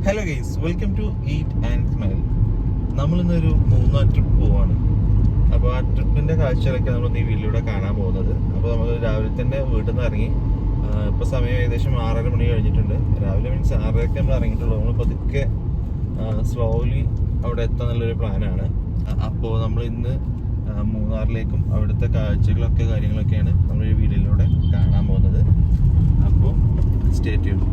Hello guys, welcome to eat and smile. നമ്മളിന്നൊരു Munnar trip പോവാണ്. അപ്പോൾ ആ ട്രിപ്പിന്റെ കാഴ്ചകളൊക്കെ നമ്മൾ ഈ വീട്ടിലൂടെ കാണാൻ പോകുന്നത്. അപ്പോൾ നമ്മൾ രാവിലെ തന്നെ വീട്ടിൽ നിന്ന് ഇറങ്ങി. ഇപ്പോൾ സമയം ഏകദേശം 6:30 മണി കഴിഞ്ഞിട്ടുണ്ട്. രാവിലെ മീൻസ് 6:30 നമ്മൾ ഇറങ്ങിയിട്ടുള്ളൂ. നമ്മൾ പതുക്കെ സ്ലോലി അവിടെ എത്താന്നുള്ളൊരു പ്ലാനാണ്. അപ്പോൾ നമ്മൾ ഇന്ന് മൂന്നാറിലേക്കും അവിടുത്തെ കാഴ്ചകളൊക്കെ കാര്യങ്ങളൊക്കെയാണ് നമ്മൾ ഈ വീഡിയോയിലൂടെ കാണാൻ പോകുന്നത്. അപ്പോൾ സ്റ്റേ ട്യൂൺഡ്.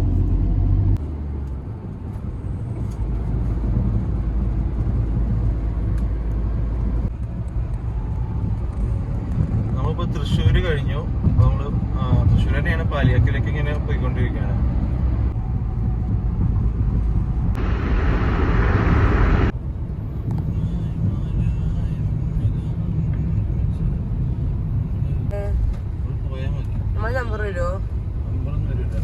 നമ്മളിപ്പോൾ തൃശ്ശൂർ കഴിഞ്ഞു. നമ്മൾ തൃശ്ശൂർ തന്നെയാണ്, പാലിയാക്കിലേക്ക് ഇങ്ങനെ പോയിക്കൊണ്ടിരിക്കുകയാണ്. നമ്പർ വരുമോ? നമ്പറൊന്നും വരില്ല.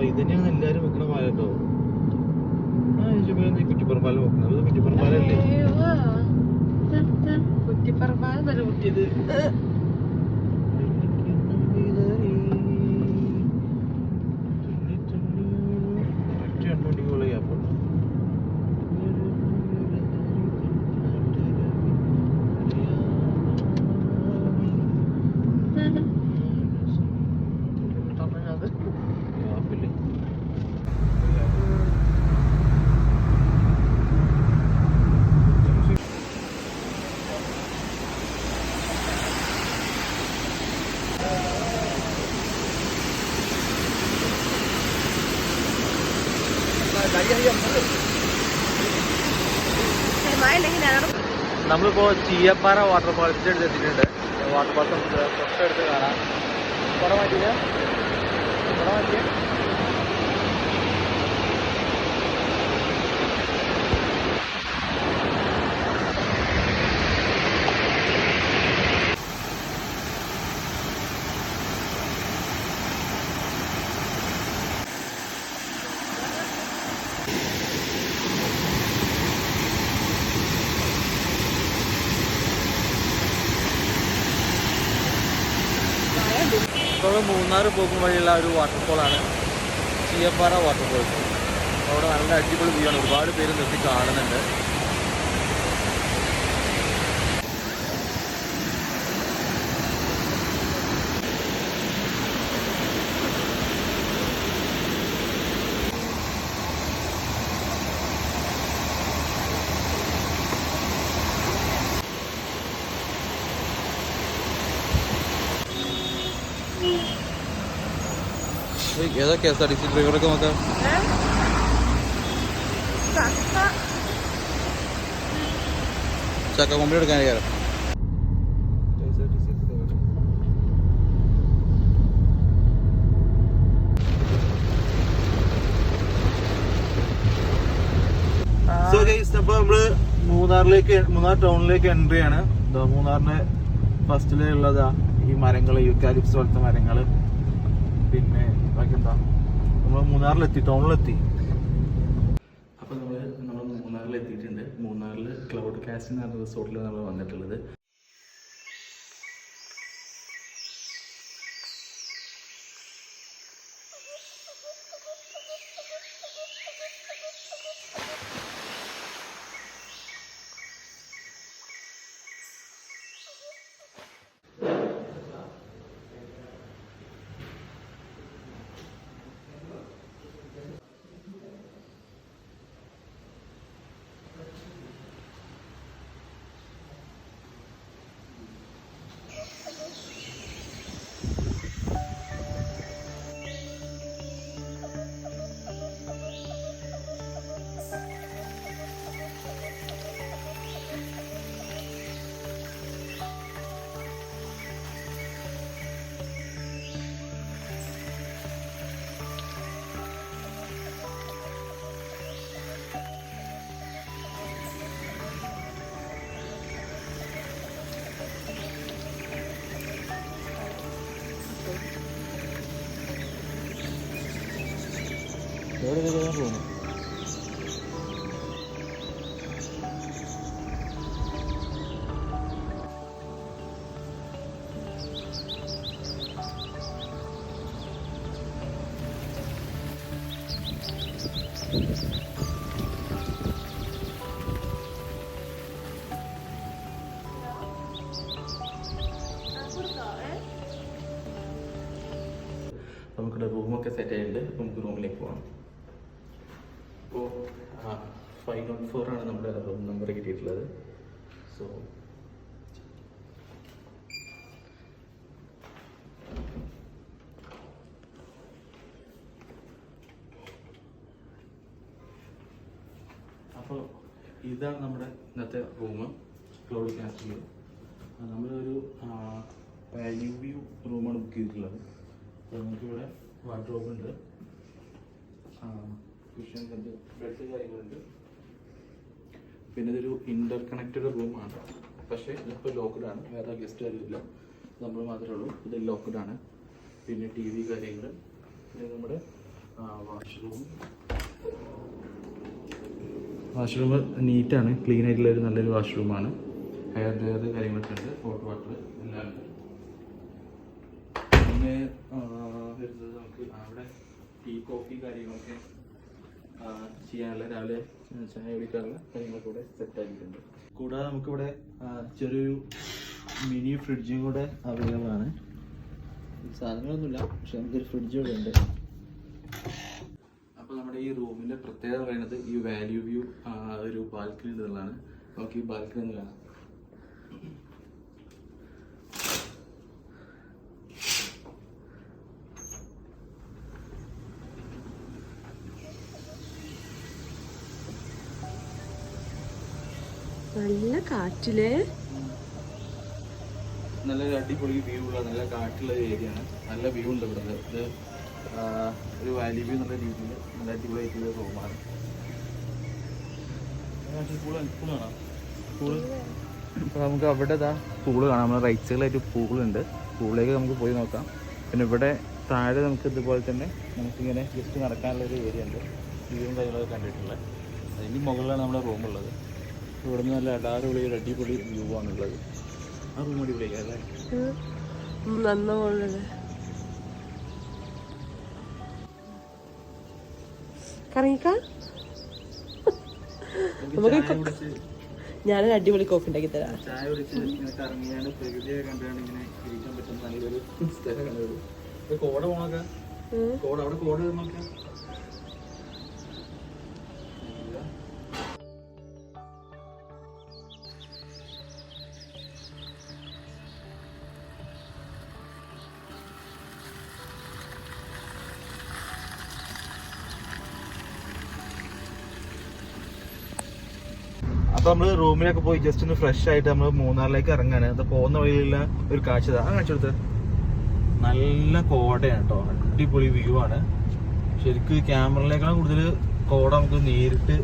ഇതന്നെയാണ് എല്ലാരും വെക്കണ പാല കേട്ടോ. കുറ്റിപ്പുറമ്പാലം വെക്കുന്നത്. കുറ്റിപ്പുറമ്പാലല്ലേ? കുറ്റിപ്പറമ്പാല വരെ കുട്ടിയത്. നമ്മളിപ്പോ ചീയപ്പാറ വാട്ടർഫാൾസിന്റെ അടുത്ത് എത്തിയിട്ടുണ്ട്. വാട്ടർഫാൾസ് നമുക്ക് തൊട്ടടുത്ത് കാണാം. കുട മാറ്റിയ ഇപ്പോൾ മൂന്നാർ പോകും വഴിയുള്ള ഒരു വാട്ടർഫോളാണ് ചീയപ്പാറ വാട്ടർഫോൾസ്. അവിടെ നല്ല അടിപൊളി വ്യൂ ആണ്. ഒരുപാട് പേര് നിർത്തി കാണുന്നുണ്ട്. ഏതാ KSRTC ഡ്രൈവറൊക്കെ നോക്കാം. ചക്ക കൊമ്പി എടുക്കാൻ കയറാം. സോ ഗൈസ്, അപ്പൊ നമ്മള് മൂന്നാർ ടൗണിലേക്ക് എൻട്രി ആണ്. മൂന്നാറിന്റെ ഫസ്റ്റിലുള്ളതാ ഈ മരങ്ങള്, യൂക്കാലിപ്സ് പോലത്തെ മരങ്ങള്. പിന്നെ ബാക്കി എന്താ, നമ്മൾ മൂന്നാറിലെത്തി, ടൗണിലെത്തി. അപ്പോൾ നമ്മൾ മൂന്നാറിലെത്തിയിട്ടുണ്ട്. മൂന്നാറിൽ ക്ലൗഡ് കാസ്റ്റ് എന്ന് പറഞ്ഞ റിസോർട്ടിലാണ് നമ്മൾ വന്നിട്ടുള്ളത്. എവിടെ തോന്നുന്നു. റൂമൊക്കെ സെറ്റ് ആയിട്ടുണ്ട്. നമുക്ക് റൂമിലേക്ക് പോകാം. ഇപ്പോൾ 504 ആണ് നമ്മുടെ റൂം നമ്പർ കിട്ടിയിട്ടുള്ളത്. സോ അപ്പോൾ ഇതാണ് നമ്മുടെ ഇന്നത്തെ റൂം. ക്ലൗഡ് കാസ്റ്റിൽ നമ്മളൊരു വാല്യൂ വ്യൂ റൂമാണ് ബുക്ക് ചെയ്തിട്ടുള്ളത്. അപ്പോൾ നമുക്കിവിടെ വാർഡ്രോബ് ഉണ്ട്, കുഷൻ ഉണ്ട്, ബെഡ് കാര്യങ്ങളുണ്ട്. പിന്നെ ഇതൊരു ഇൻ്റർ കണക്റ്റഡ് റൂമാണ്. പക്ഷേ ഇതിപ്പോൾ ലോക്ക്ഡാണ്, വേറെ ഗസ്റ്റ് ആരുമില്ല, നമ്മൾ മാത്രമേ ഉള്ളൂ. ഇത് ലോക്ക്ഡാണ്. പിന്നെ ടി വി കാര്യങ്ങൾ, പിന്നെ നമ്മുടെ വാഷ്റൂം നീറ്റാണ്, ക്ലീൻ ആയിട്ടുള്ളൊരു നല്ലൊരു വാഷ്റൂമാണ്. ഹെയർ ഡ്രയർ കാര്യങ്ങളൊക്കെ ഉണ്ട്, ഹോട്ട് വാട്ടർ എല്ലാം ഉണ്ട്. പിന്നെ വരുന്നത് നമുക്ക് അവിടെ ടീ കോഫി കാര്യങ്ങളൊക്കെ ചെയ്യാനുള്ള, രാവിലെ ചായ കുടിക്കാനുള്ള കാര്യങ്ങളൊക്കെ ഇവിടെ സെറ്റ് ആക്കിയിട്ടുണ്ട്. കൂടാതെ നമുക്കിവിടെ ചെറിയൊരു മിനി ഫ്രിഡ്ജും കൂടെ അവൈലബിൾ ആണ്. സാധനങ്ങളൊന്നുമില്ല, പക്ഷെ നമുക്കൊരു ഫ്രിഡ്ജ് ഇവിടെ ഉണ്ട്. അപ്പോൾ നമ്മുടെ ഈ റൂമിൻ്റെ പ്രത്യേകത പറയുന്നത് ഈ വാല്യൂ വ്യൂ ഒരു ബാൽക്കണി എന്നുള്ളതാണ്. നമുക്ക് ഈ ബാൽക്കണി ഒന്ന് കാണാം. നല്ല കാറ്റില് നല്ലൊരു അടിപൊളി വ്യൂ ഉള്ള നല്ല കാറ്റുള്ള ഒരു ഏരിയ ആണ്. നല്ല വ്യൂ ഉണ്ട് ഇവിടെ. ഇത് ഒരു വാലി വ്യൂ എന്നുള്ള രീതിയിൽ നല്ല അടിപൊളി ആയിട്ടുള്ള റൂമാണ്. കാണാം പൂള്. അപ്പോൾ നമുക്ക് അവിടെ പൂള് കാണാം. നമ്മുടെ റൈറ്റ് സൈഡിലായിട്ട് പൂളുണ്ട്. പൂളിലേക്ക് നമുക്ക് പോയി നോക്കാം. പിന്നെ ഇവിടെ താഴെ നമുക്ക് ഇതുപോലെ തന്നെ നമുക്കിങ്ങനെ ജസ്റ്റ് നടക്കാനുള്ള ഒരു ഏരിയ ഉണ്ട്. വ്യൂവും കാര്യങ്ങളൊക്കെ കണ്ടിട്ടുള്ളത്. അതിൻ്റെ മുകളിലാണ് നമ്മുടെ റൂമുള്ളത്. ഇവിടെ നിന്ന് നല്ല അടാറുപൊളി ഒരു അടിപൊളി വ്യൂ ആണുള്ളത്. ആ റൂം അടിപൊളിയാ അല്ലേ? നന്നോളല്ലേ കറങ്ങിക്ക. ഞാനൊരു അടിപൊളി കോഫി ഉണ്ടാക്കി തരാം. ചായ കുടിച്ച് ഇങ്ങനെ കറങ്ങിയാണ് പ്രകൃതിയെ കണ്ടാണ് ഇങ്ങനെ ഇരിക്കാൻ പറ്റുന്ന നല്ലൊരു സ്ഥലം കണ്ടത്. കോട പോണൊക്കെ കോട അവിടെ കോട നോക്കാം. അപ്പോൾ നമ്മൾ റൂമിലൊക്കെ പോയി ജസ്റ്റ് ഒന്ന് ഫ്രഷ് ആയിട്ട് നമ്മൾ മൂന്നാറിലേക്ക് ഇറങ്ങാണ്. അത് പോകുന്ന വഴിയിലുള്ള ഒരു കാഴ്ച കാണിച്ചെടുത്ത് നല്ല കോടയാണ് കേട്ടോ. അടിപൊളി വ്യൂ ആണ്. ശരിക്കും ക്യാമറയിലേക്കാളും കൂടുതൽ കോട നമുക്ക് നേരിട്ട്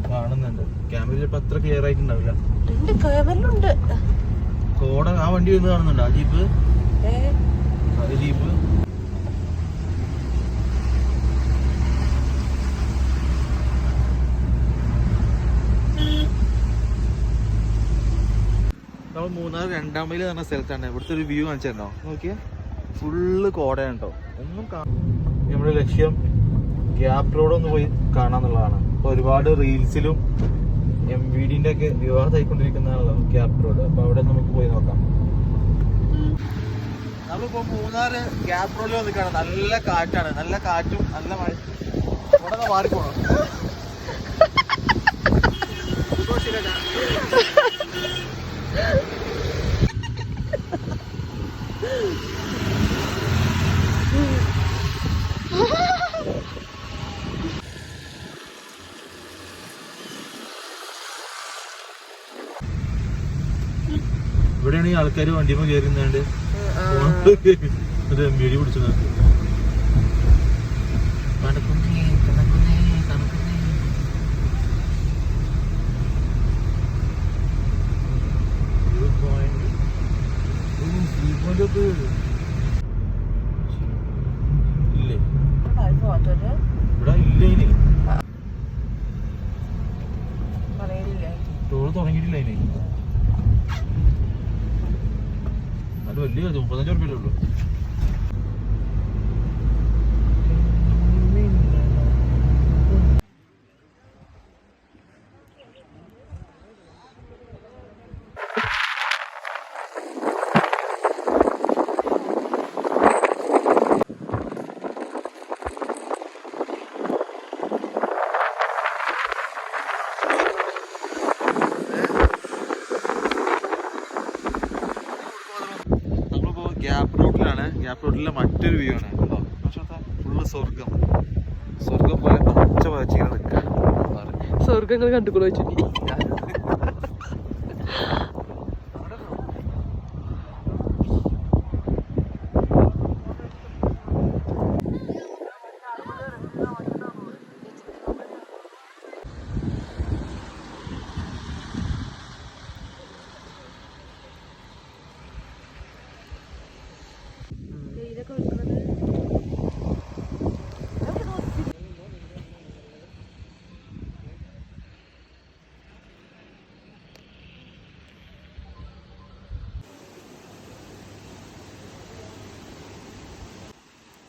കാണുന്നുണ്ട്. ക്യാമറയിൽ ഇപ്പം അത്ര ക്ലിയർ ആയിട്ടുണ്ടാവില്ല. കോട ആ വണ്ടി ഒന്ന് കാണുന്നുണ്ട്. ആ ജീപ്പ്, അത് ജീപ്പ്. നമ്മൾ മൂന്നാർ 2ാം മൈൽ പറഞ്ഞ സ്ഥലത്താണ്. ഇവിടുത്തെ ഒരു വ്യൂ കാണിച്ചു തരണോ? നോക്കിയാൽ ഫുള്ള് കോടയാണ് കേട്ടോ. ഒന്നും നമ്മുടെ ലക്ഷ്യം ഗ്യാപ്പ് റോഡ് ഒന്ന് പോയി കാണാന്നുള്ളതാണ്. ഇപ്പോൾ ഒരുപാട് റീൽസിലും MVDന്റെ ഒക്കെ വിവാദമായിക്കൊണ്ടിരിക്കുന്നതാണല്ലോ ഗ്യാപ്പ് റോഡ്. അപ്പോൾ അവിടെ നമുക്ക് പോയി നോക്കാം. നമ്മളിപ്പോൾ മൂന്നാർ ഗ്യാപ്പ് റോഡിൽ വന്ന് കാണാം. നല്ല കാറ്റാണ്, നല്ല കാറ്റും നല്ല മഴ. ഇവിടെ മാറിപ്പോണം. ഇവിടെയാണ് ഈ ആൾക്കാർ വണ്ടിയുമ്പോൾ കയറുന്നുണ്ട്. MVD പിടിച്ചു നോക്കി. ഇല്ലേ ഇവിടെ ഇല്ലേ? ടൂർ തുടങ്ങിയിട്ടില്ല ഇനി. അത് വലിയ 35 ഉറുപ്പികയല്ലേ ഉള്ളൂ. ഗ്യാപ്പ് റോഡിലാണ്. ഗ്യാപ്പ് റോഡിലെ മറ്റൊരു വ്യൂ ആണ് കേട്ടോ. ഫുള്ള് സ്വർഗം പോലെ പച്ച പച്ചിങ്ങനെ നിൽക്കുക. സ്വർഗങ്ങൾ കണ്ടുകൊള്ളു വെച്ചിട്ട്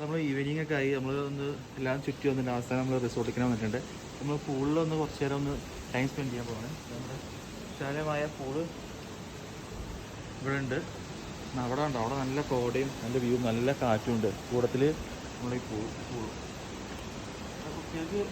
നമ്മൾ ഈവനിങ് ഒക്കെ ആയി. നമ്മൾ ഒന്ന് എല്ലാം ചുറ്റി വന്നിട്ട് അവസാനം നമ്മൾ റിസോർട്ടിലേക്ക് വന്നിട്ടുണ്ട്. നമ്മൾ പൂളിലൊന്ന് കുറച്ച് നേരം ഒന്ന് ടൈം സ്പെൻഡ് ചെയ്യാൻ പോകണം. നമ്മുടെ വിശാലമായ പൂള് ഇവിടെ ഉണ്ട്. അവിടെ ഉണ്ട്. അവിടെ നല്ല കോടയും നല്ല വ്യൂ നല്ല കാറ്റും ഉണ്ട്. കൂടത്തിൽ നമ്മൾ ഈ പൂളും കുട്ടികൾക്ക്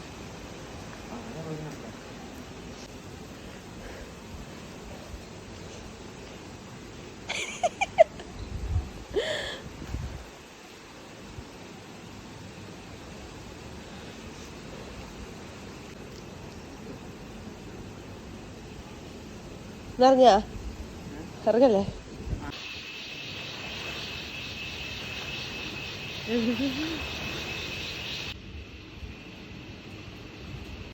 ഇറങ്ങിയാ ഇറങ്ങല്ലേ